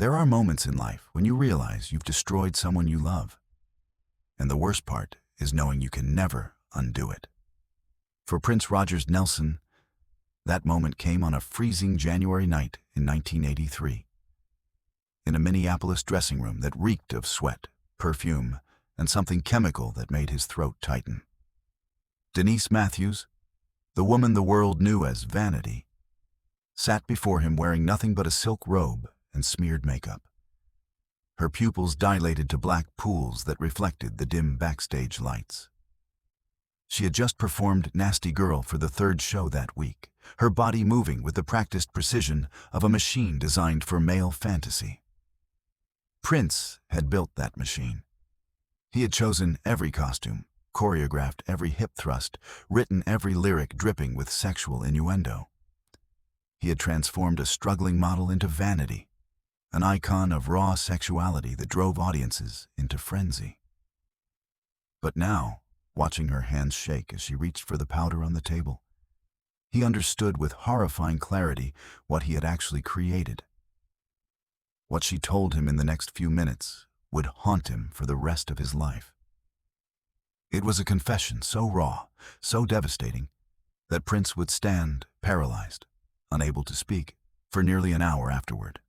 There are moments in life when you realize you've destroyed someone you love. And the worst part is knowing you can never undo it. For Prince Rogers Nelson, that moment came on a freezing January night in 1983. In a Minneapolis dressing room that reeked of sweat, perfume, and something chemical that made his throat tighten. Denise Matthews, the woman the world knew as Vanity, sat before him wearing nothing but a silk robe and smeared makeup. Her pupils dilated to black pools that reflected the dim backstage lights. She had just performed Nasty Girl for the third show that week, her body moving with the practiced precision of a machine designed for male fantasy. Prince had built that machine. He had chosen every costume, choreographed every hip thrust, written every lyric dripping with sexual innuendo. He had transformed a struggling model into Vanity, an icon of raw sexuality that drove audiences into frenzy. But now, watching her hands shake as she reached for the powder on the table, he understood with horrifying clarity what he had actually created. What she told him in the next few minutes would haunt him for the rest of his life. It was a confession so raw, so devastating, that Prince would stand paralyzed, unable to speak, for nearly an hour afterward.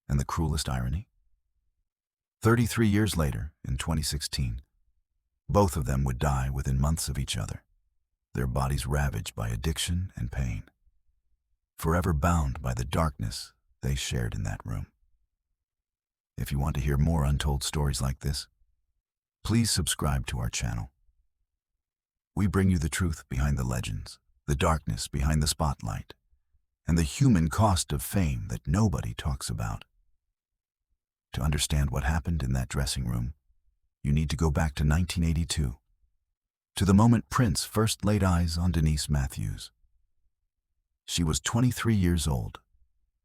And the cruelest irony? 33 years later, in 2016, both of them would die within months of each other, their bodies ravaged by addiction and pain, forever bound by the darkness they shared in that room. If you want to hear more untold stories like this, please subscribe to our channel. We bring you the truth behind the legends, the darkness behind the spotlight, and the human cost of fame that nobody talks about. To understand what happened in that dressing room, you need to go back to 1982, to the moment Prince first laid eyes on Denise Matthews. She was 23 years old,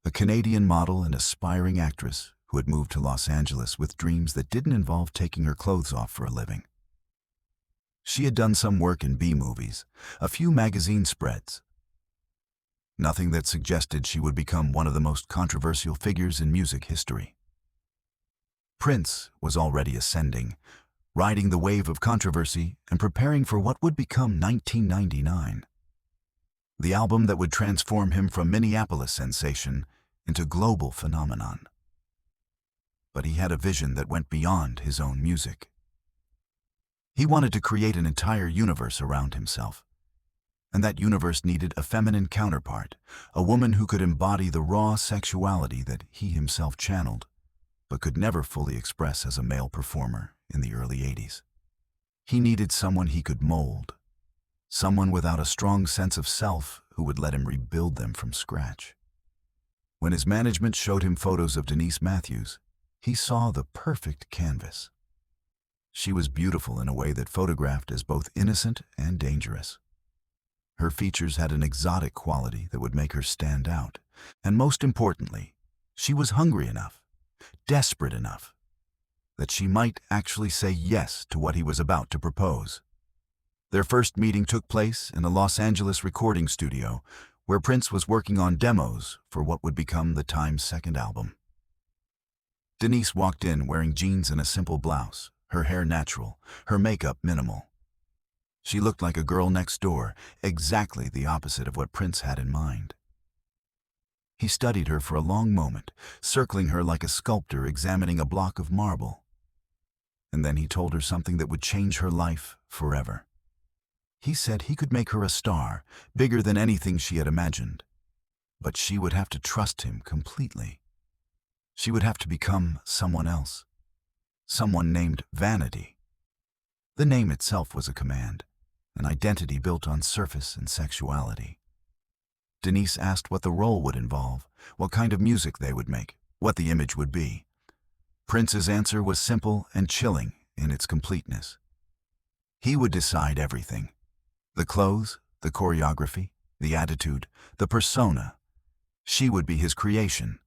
a Canadian model and aspiring actress who had moved to Los Angeles with dreams that didn't involve taking her clothes off for a living. She had done some work in B-movies, a few magazine spreads. Nothing that suggested she would become one of the most controversial figures in music history. Prince was already ascending, riding the wave of controversy and preparing for what would become 1999. The album that would transform him from Minneapolis sensation into global phenomenon. But he had a vision that went beyond his own music. He wanted to create an entire universe around himself. And that universe needed a feminine counterpart, a woman who could embody the raw sexuality that he himself channeled, but could never fully express as a male performer in the early 80s. He needed someone he could mold, someone without a strong sense of self who would let him rebuild them from scratch. When his management showed him photos of Denise Matthews, he saw the perfect canvas. She was beautiful in a way that photographed as both innocent and dangerous. Her features had an exotic quality that would make her stand out, and most importantly, she was hungry enough, desperate enough, that she might actually say yes to what he was about to propose. Their first meeting took place in a Los Angeles recording studio where Prince was working on demos for what would become the Times' second album. Denise walked in wearing jeans and a simple blouse, her hair natural, her makeup minimal. She looked like a girl next door, exactly the opposite of what Prince had in mind. He studied her for a long moment, circling her like a sculptor examining a block of marble. And then he told her something that would change her life forever. He said he could make her a star, bigger than anything she had imagined. But she would have to trust him completely. She would have to become someone else. Someone named Vanity. The name itself was a command, an identity built on surface and sexuality. Denise asked what the role would involve, what kind of music they would make, what the image would be. Prince's answer was simple and chilling in its completeness. He would decide everything. The clothes, the choreography, the attitude, the persona. She would be his creation,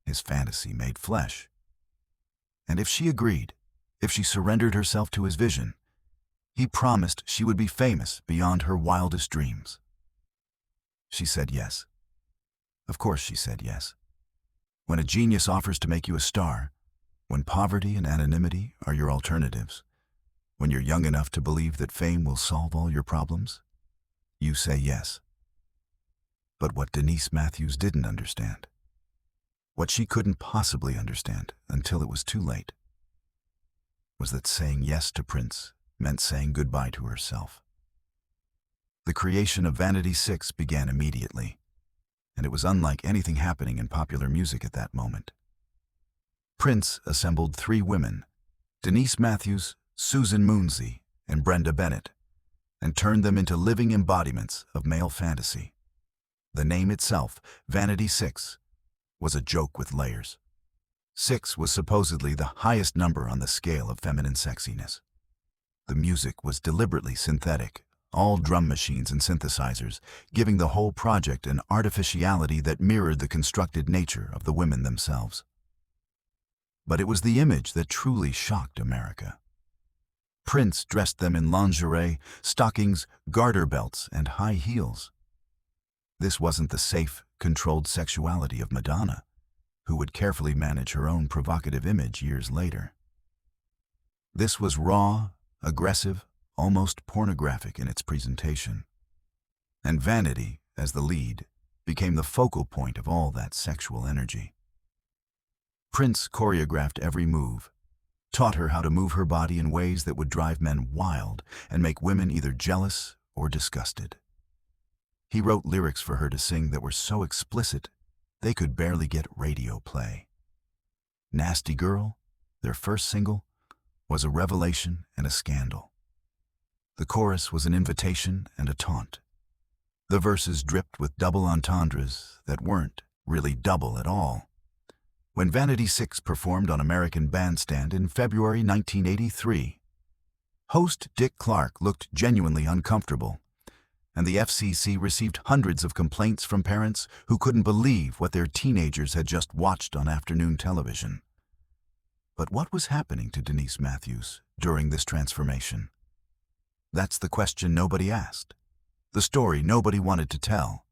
his fantasy made flesh. And if she agreed, if she surrendered herself to his vision, he promised she would be famous beyond her wildest dreams. She said yes. Of course she said yes. When a genius offers to make you a star, when poverty and anonymity are your alternatives, when you're young enough to believe that fame will solve all your problems, you say yes. But what Denise Matthews didn't understand, what she couldn't possibly understand until it was too late, was that saying yes to Prince meant saying goodbye to herself. The creation of Vanity 6 began immediately, and it was unlike anything happening in popular music at that moment. Prince assembled 3 women, Denise Matthews, Susan Moonsey, and Brenda Bennett, and turned them into living embodiments of male fantasy. The name itself, Vanity 6, was a joke with layers. 6 was supposedly the highest number on the scale of feminine sexiness. The music was deliberately synthetic, all drum machines and synthesizers, giving the whole project an artificiality that mirrored the constructed nature of the women themselves. But it was the image that truly shocked America. Prince dressed them in lingerie, stockings, garter belts, and high heels. This wasn't the safe, controlled sexuality of Madonna, who would carefully manage her own provocative image years later. This was raw, aggressive, almost pornographic in its presentation. And Vanity, as the lead, became the focal point of all that sexual energy. Prince choreographed every move, taught her how to move her body in ways that would drive men wild and make women either jealous or disgusted. He wrote lyrics for her to sing that were so explicit they could barely get radio play. Nasty Girl, their first single, was a revelation and a scandal. The chorus was an invitation and a taunt. The verses dripped with double entendres that weren't really double at all. When Vanity 6 performed on American Bandstand in February 1983, host Dick Clark looked genuinely uncomfortable, and the FCC received hundreds of complaints from parents who couldn't believe what their teenagers had just watched on afternoon television. But what was happening to Denise Matthews during this transformation? That's the question nobody asked, the story nobody wanted to tell,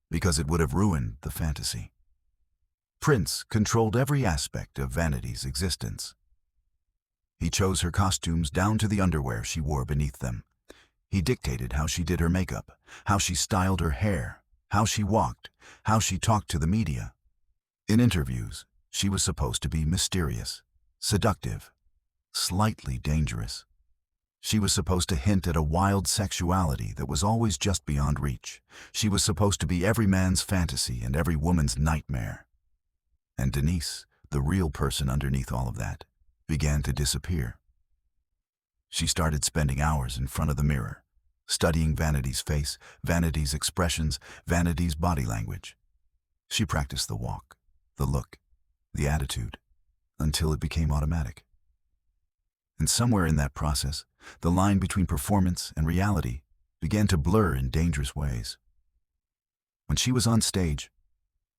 because it would have ruined the fantasy. Prince controlled every aspect of Vanity's existence. He chose her costumes down to the underwear she wore beneath them. He dictated how she did her makeup, how she styled her hair, how she walked, how she talked to the media. In interviews, she was supposed to be mysterious, seductive, slightly dangerous. She was supposed to hint at a wild sexuality that was always just beyond reach. She was supposed to be every man's fantasy and every woman's nightmare. And Denise, the real person underneath all of that, began to disappear. She started spending hours in front of the mirror, studying Vanity's face, Vanity's expressions, Vanity's body language. She practiced the walk, the look, the attitude, until it became automatic. And somewhere in that process, the line between performance and reality began to blur in dangerous ways. When she was on stage,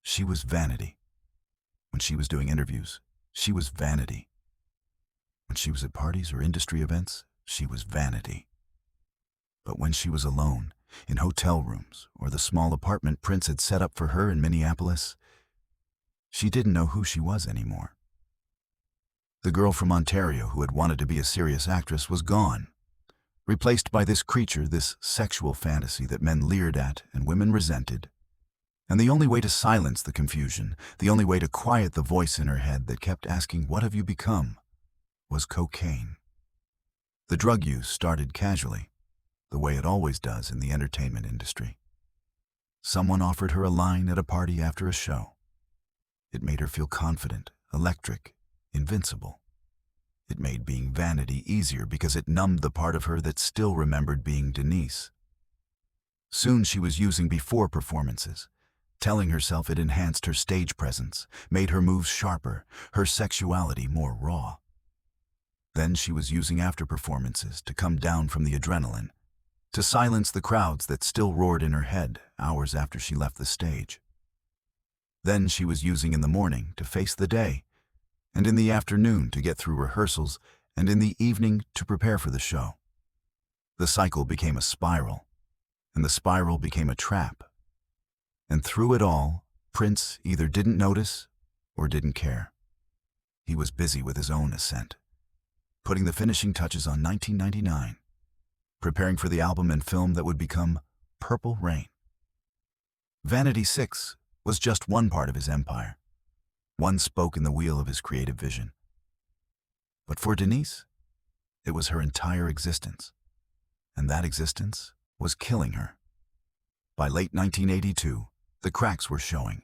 she was Vanity. When she was doing interviews, she was Vanity. When she was at parties or industry events, she was Vanity. But when she was alone, in hotel rooms or the small apartment Prince had set up for her in Minneapolis, she didn't know who she was anymore. The girl from Ontario who had wanted to be a serious actress was gone, replaced by this creature, this sexual fantasy that men leered at and women resented. And the only way to silence the confusion, the only way to quiet the voice in her head that kept asking, "What have you become?" was cocaine. The drug use started casually, the way it always does in the entertainment industry. Someone offered her a line at a party after a show. It made her feel confident, electric, invincible. It made being Vanity easier because it numbed the part of her that still remembered being Denise. Soon she was using before performances, telling herself it enhanced her stage presence, made her moves sharper, her sexuality more raw. Then she was using after performances to come down from the adrenaline, to silence the crowds that still roared in her head hours after she left the stage. Then she was using in the morning to face the day, and in the afternoon to get through rehearsals, and in the evening to prepare for the show. The cycle became a spiral, and the spiral became a trap. And through it all, Prince either didn't notice or didn't care. He was busy with his own ascent, putting the finishing touches on 1999, preparing for the album and film that would become Purple Rain. Vanity 6 was just one part of his empire, one spoke in the wheel of his creative vision. But for Denise, it was her entire existence, and that existence was killing her. By late 1982, the cracks were showing.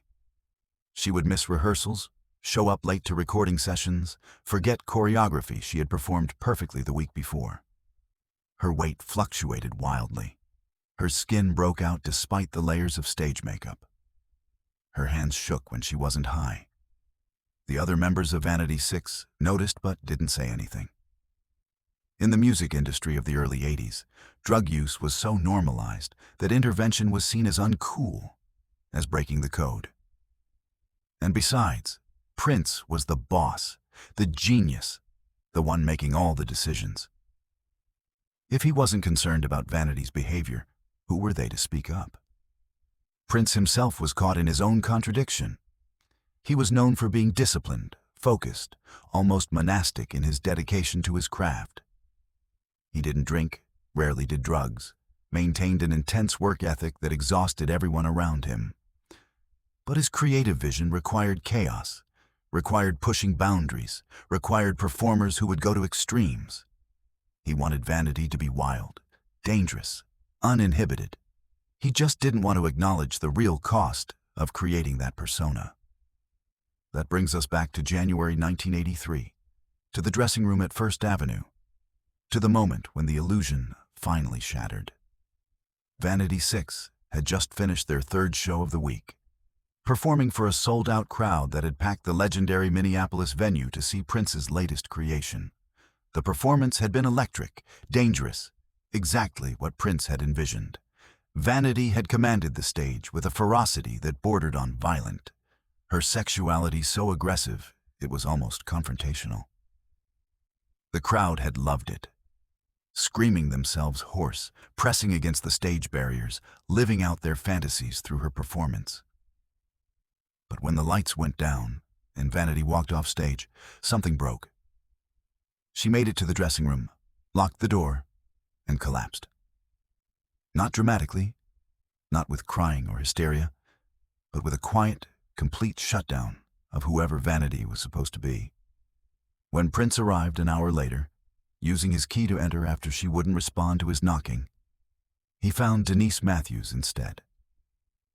She would miss rehearsals, show up late to recording sessions, forget choreography she had performed perfectly the week before. Her weight fluctuated wildly. Her skin broke out despite the layers of stage makeup. Her hands shook when she wasn't high. The other members of Vanity 6 noticed but didn't say anything. In the music industry of the early 80s, drug use was so normalized that intervention was seen as uncool, as breaking the code. And besides, Prince was the boss, the genius, the one making all the decisions. If he wasn't concerned about Vanity's behavior, who were they to speak up? Prince himself was caught in his own contradiction. He was known for being disciplined, focused, almost monastic in his dedication to his craft. He didn't drink, rarely did drugs, maintained an intense work ethic that exhausted everyone around him. But his creative vision required chaos, required pushing boundaries, required performers who would go to extremes. He wanted Vanity to be wild, dangerous, uninhibited. He just didn't want to acknowledge the real cost of creating that persona. That brings us back to January 1983, to the dressing room at First Avenue, to the moment when the illusion finally shattered. Vanity 6 had just finished their third show of the week, performing for a sold-out crowd that had packed the legendary Minneapolis venue to see Prince's latest creation. The performance had been electric, dangerous, exactly what Prince had envisioned. Vanity had commanded the stage with a ferocity that bordered on violent, her sexuality so aggressive it was almost confrontational. The crowd had loved it, screaming themselves hoarse, pressing against the stage barriers, living out their fantasies through her performance. But when the lights went down and Vanity walked off stage, something broke. She made it to the dressing room, locked the door, and collapsed. Not dramatically, not with crying or hysteria, but with a quiet, complete shutdown of whoever Vanity was supposed to be. When Prince arrived an hour later, using his key to enter after she wouldn't respond to his knocking, he found Denise Matthews instead.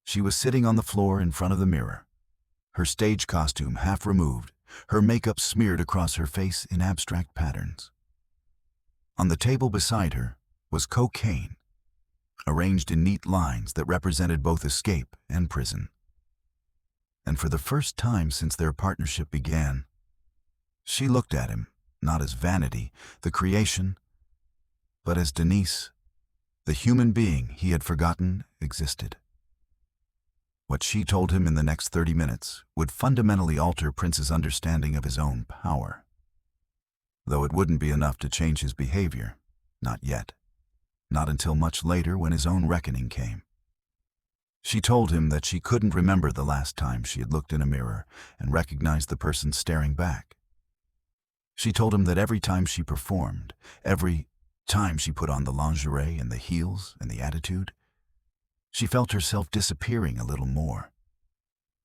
She was sitting on the floor in front of the mirror, her stage costume half removed, her makeup smeared across her face in abstract patterns. On the table beside her was cocaine, arranged in neat lines that represented both escape and prison. And for the first time since their partnership began, she looked at him, not as Vanity, the creation, but as Denise, the human being he had forgotten existed. What she told him in the next 30 minutes would fundamentally alter Prince's understanding of his own power. Though it wouldn't be enough to change his behavior, not yet. Not until much later when his own reckoning came. She told him that she couldn't remember the last time she had looked in a mirror and recognized the person staring back. She told him that every time she performed, every time she put on the lingerie and the heels and the attitude, she felt herself disappearing a little more.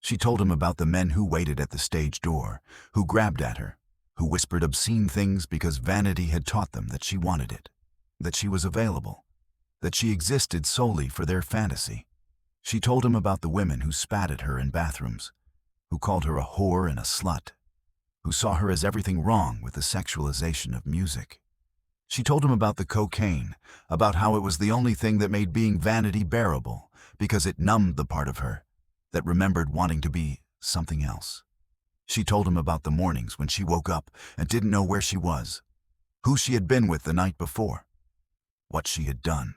She told him about the men who waited at the stage door, who grabbed at her, who whispered obscene things because Vanity had taught them that she wanted it, that she was available, that she existed solely for their fantasy. She told him about the women who spat at her in bathrooms, who called her a whore and a slut, who saw her as everything wrong with the sexualization of music. She told him about the cocaine, about how it was the only thing that made being Vanity bearable, because it numbed the part of her that remembered wanting to be something else. She told him about the mornings when she woke up and didn't know where she was, who she had been with the night before, what she had done.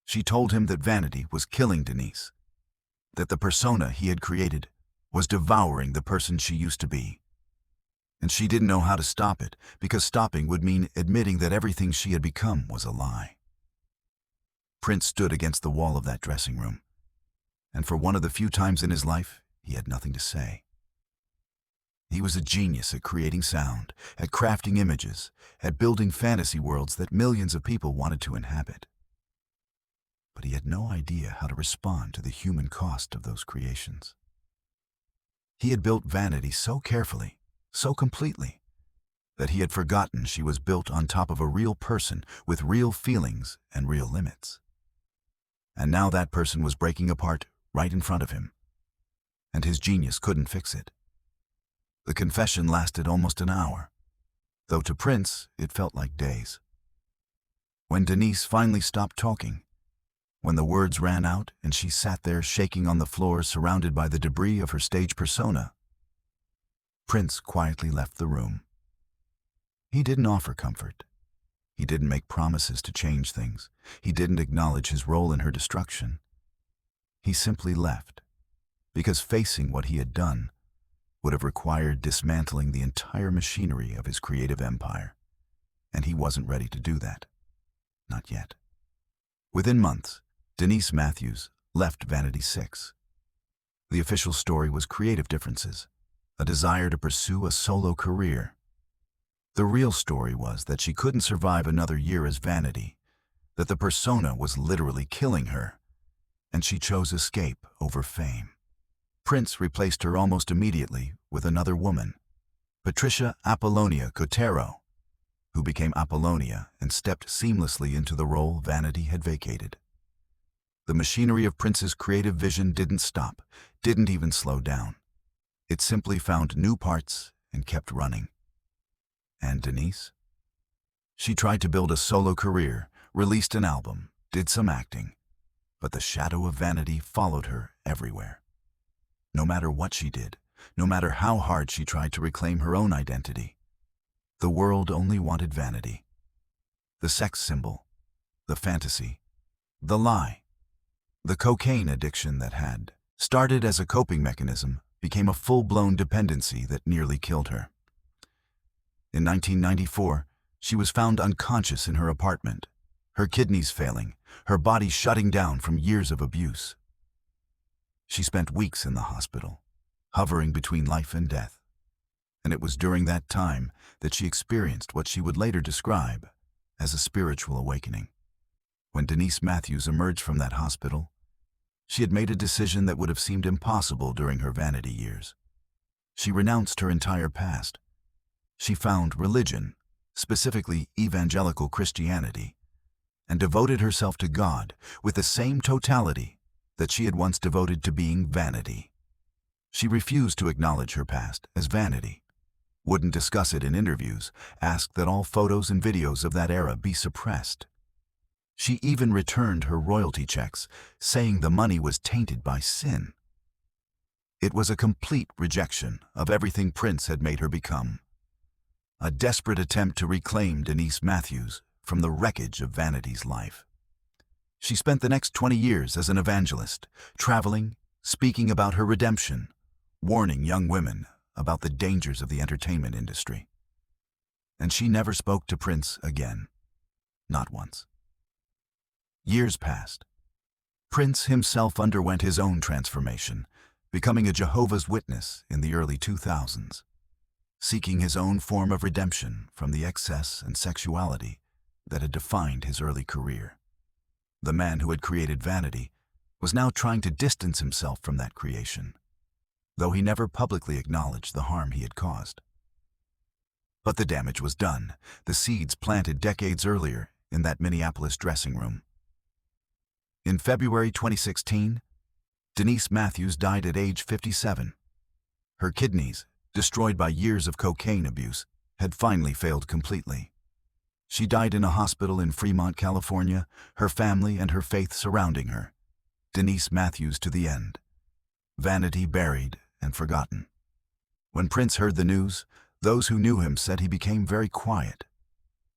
She told him that Vanity was killing Denise, that the persona he had created was devouring the person she used to be. And she didn't know how to stop it, because stopping would mean admitting that everything she had become was a lie. Prince stood against the wall of that dressing room, and for one of the few times in his life, he had nothing to say. He was a genius at creating sound, at crafting images, at building fantasy worlds that millions of people wanted to inhabit. But he had no idea how to respond to the human cost of those creations. He had built Vanity so carefully, so completely, that he had forgotten she was built on top of a real person with real feelings and real limits. And now that person was breaking apart right in front of him, and his genius couldn't fix it. The confession lasted almost an hour, though to Prince it felt like days. When Denise finally stopped talking, when the words ran out and she sat there shaking on the floor surrounded by the debris of her stage persona, Prince quietly left the room. He didn't offer comfort. He didn't make promises to change things. He didn't acknowledge his role in her destruction. He simply left, because facing what he had done would have required dismantling the entire machinery of his creative empire, and he wasn't ready to do that. Not yet. Within months, Denise Matthews left Vanity 6. The official story was creative differences, a desire to pursue a solo career. The real story was that she couldn't survive another year as Vanity, that the persona was literally killing her, and she chose escape over fame. Prince replaced her almost immediately with another woman, Patricia Apollonia Cotero, who became Apollonia and stepped seamlessly into the role Vanity had vacated. The machinery of Prince's creative vision didn't stop, didn't even slow down. It simply found new parts and kept running. And Denise? She tried to build a solo career, released an album, did some acting, but the shadow of Vanity followed her everywhere. No matter what she did, no matter how hard she tried to reclaim her own identity, the world only wanted Vanity. The sex symbol, the fantasy, the lie, the cocaine addiction that had started as a coping mechanism became a full-blown dependency that nearly killed her. In 1994, she was found unconscious in her apartment, her kidneys failing, her body shutting down from years of abuse. She spent weeks in the hospital, hovering between life and death, and it was during that time that she experienced what she would later describe as a spiritual awakening. When Denise Matthews emerged from that hospital, she had made a decision that would have seemed impossible during her Vanity years. She renounced her entire past. She found religion, specifically evangelical Christianity, and devoted herself to God with the same totality that she had once devoted to being Vanity. She refused to acknowledge her past as Vanity, wouldn't discuss it in interviews, asked that all photos and videos of that era be suppressed. She even returned her royalty checks, saying the money was tainted by sin. It was a complete rejection of everything Prince had made her become. A desperate attempt to reclaim Denise Matthews from the wreckage of Vanity's life. She spent the next 20 years as an evangelist, traveling, speaking about her redemption, warning young women about the dangers of the entertainment industry. And she never spoke to Prince again. Not once. Years passed. Prince himself underwent his own transformation, becoming a Jehovah's Witness in the early 2000s, seeking his own form of redemption from the excess and sexuality that had defined his early career. The man who had created Vanity was now trying to distance himself from that creation, though he never publicly acknowledged the harm he had caused. But the damage was done, the seeds planted decades earlier in that Minneapolis dressing room. In February 2016, Denise Matthews died at age 57. Her kidneys, destroyed by years of cocaine abuse, had finally failed completely. She died in a hospital in Fremont, California, her family and her faith surrounding her. Denise Matthews to the end. Vanity buried and forgotten. When Prince heard the news, those who knew him said he became very quiet,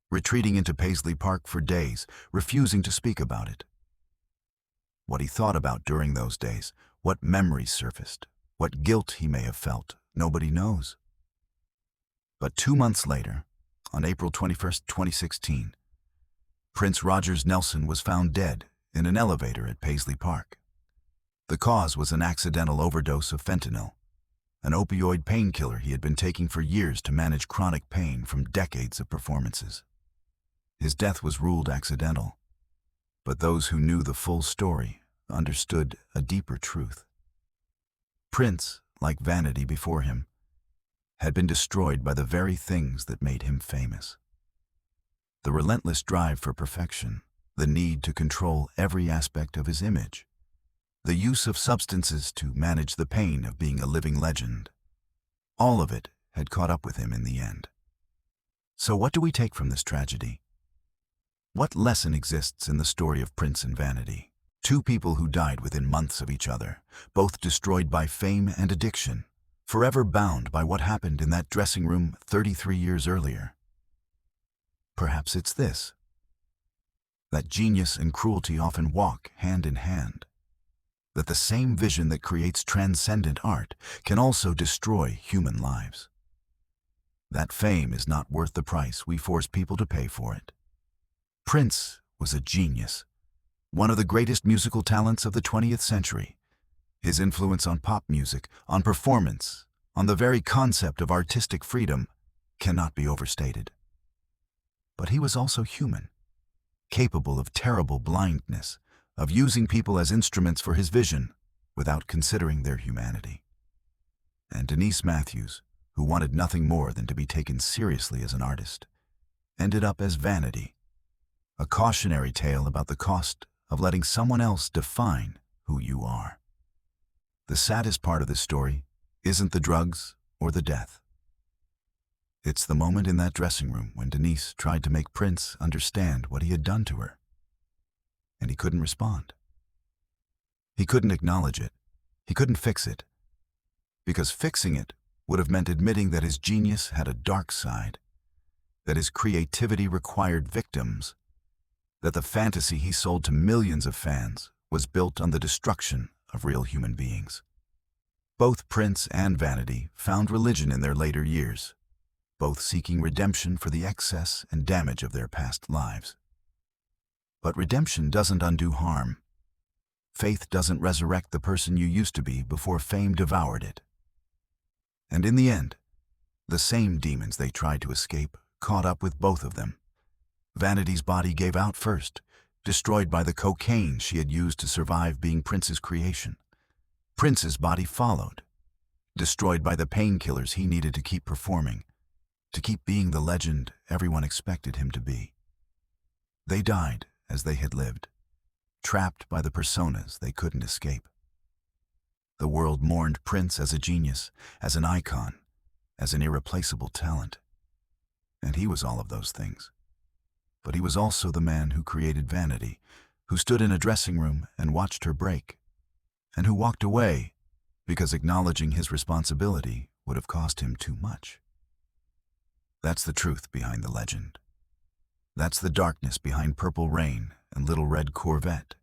retreating into Paisley Park for days, refusing to speak about it. What he thought about during those days, what memories surfaced, what guilt he may have felt, nobody knows. But 2 months later, on April 21, 2016, Prince Rogers Nelson was found dead in an elevator at Paisley Park. The cause was an accidental overdose of fentanyl, an opioid painkiller he had been taking for years to manage chronic pain from decades of performances. His death was ruled accidental, but those who knew the full story understood a deeper truth. Prince, like Vanity before him, had been destroyed by the very things that made him famous. The relentless drive for perfection, the need to control every aspect of his image, the use of substances to manage the pain of being a living legend. All of it had caught up with him in the end. So what do we take from this tragedy? What lesson exists in the story of Prince and Vanity? Two people who died within months of each other, both destroyed by fame and addiction, forever bound by what happened in that dressing room 33 years earlier. Perhaps it's this: that genius and cruelty often walk hand in hand. That the same vision that creates transcendent art can also destroy human lives. That fame is not worth the price we force people to pay for it. Prince was a genius, one of the greatest musical talents of the 20th century. His influence on pop music, on performance, on the very concept of artistic freedom cannot be overstated. But he was also human, capable of terrible blindness, of using people as instruments for his vision without considering their humanity. And Denise Matthews, who wanted nothing more than to be taken seriously as an artist, ended up as Vanity, a cautionary tale about the cost of letting someone else define who you are. The saddest part of this story isn't the drugs or the death. It's the moment in that dressing room when Denise tried to make Prince understand what he had done to her. And he couldn't respond. He couldn't acknowledge it. He couldn't fix it. Because fixing it would have meant admitting that his genius had a dark side, that his creativity required victims, that the fantasy he sold to millions of fans was built on the destruction of real human beings. Both Prince and Vanity found religion in their later years, both seeking redemption for the excess and damage of their past lives. But redemption doesn't undo harm. Faith doesn't resurrect the person you used to be before fame devoured it. And in the end, the same demons they tried to escape caught up with both of them. Vanity's body gave out first, destroyed by the cocaine she had used to survive being Prince's creation. Prince's body followed, destroyed by the painkillers he needed to keep performing, to keep being the legend everyone expected him to be. They died as they had lived, trapped by the personas they couldn't escape. The world mourned Prince as a genius, as an icon, as an irreplaceable talent. And he was all of those things. But he was also the man who created Vanity, who stood in a dressing room and watched her break, and who walked away because acknowledging his responsibility would have cost him too much. That's the truth behind the legend. That's the darkness behind Purple Rain and Little Red Corvette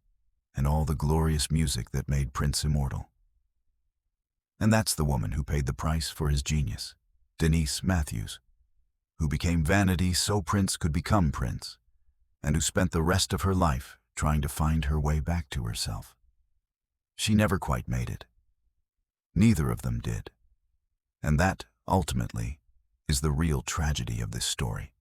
and all the glorious music that made Prince immortal. And that's the woman who paid the price for his genius, Denise Matthews, who became Vanity so Prince could become Prince, and who spent the rest of her life trying to find her way back to herself. She never quite made it. Neither of them did. And that, ultimately, is the real tragedy of this story.